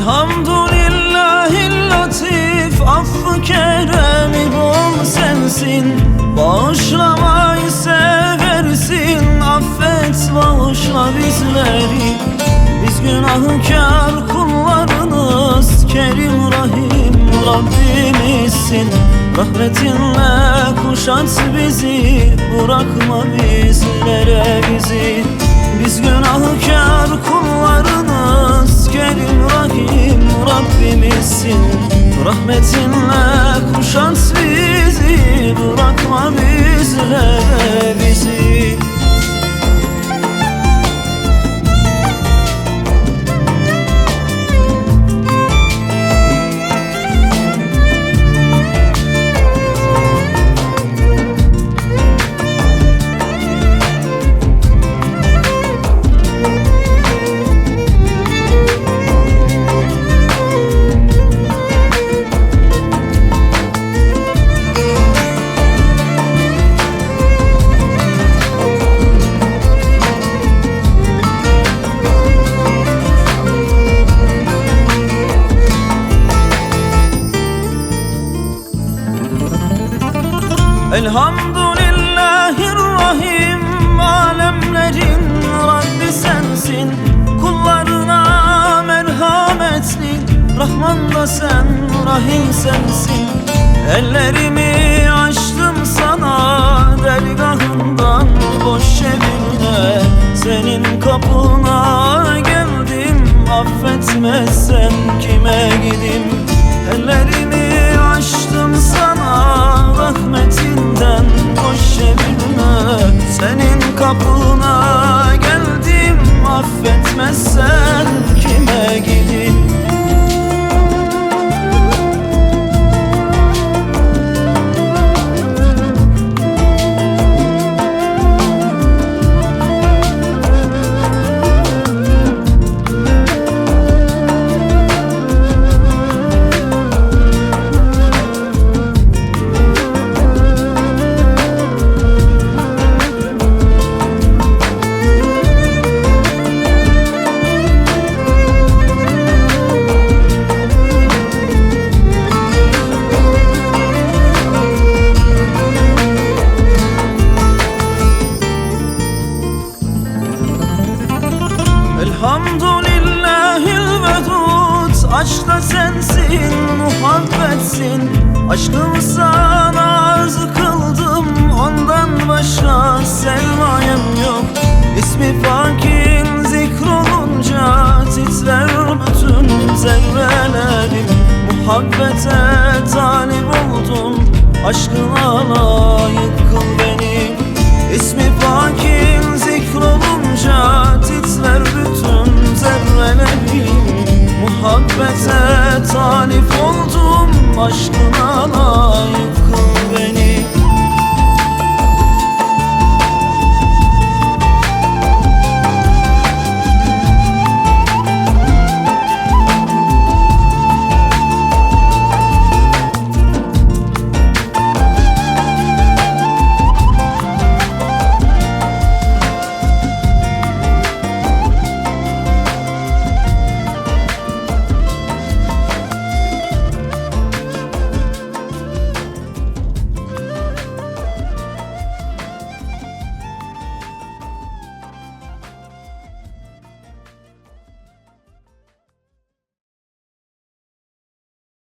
Elhamdülillahil latif, affı keremi bol sensin. Bağışlamayı seversin, affet bağışla bizleri. Biz günahkar kullarınız, Kerim Rahim Rabbimizsin. Rahmetinle kuşat bizi, bırakma bizlere bizi. Biz günahkar kullarınız, Kerim Rahim Rabbimizsin. Rahmetinle kuşat bizi, bırakma bizlere bizi. Elhamdülillahirrahim, alemlerin Rabbi sensin. Kullarına merhametli, Rahman da sen, Rahim sensin. Ellerimi açtım sana, dergahından boş evine. Senin kapına geldim, affetmezsen kime gideyim? Ellerimi açtım sana, rahmetinden boş evine. Senin kapına geldim, affetmezsen kime gideyim? Elhamdülillahil vedud, aşk da sensin, muhabbetsin. Aşkım sana arz kıldım, ondan başka sermayem yok. İsmi pakin zikrolunca titrer bütün zerrelerim. Muhabbete talip oldum, aşkına layık kıl beni. İsmi pakin zikrolunca titrer bütün zerrelerim. Muhabbete talip oldum, aşkına layık kıl.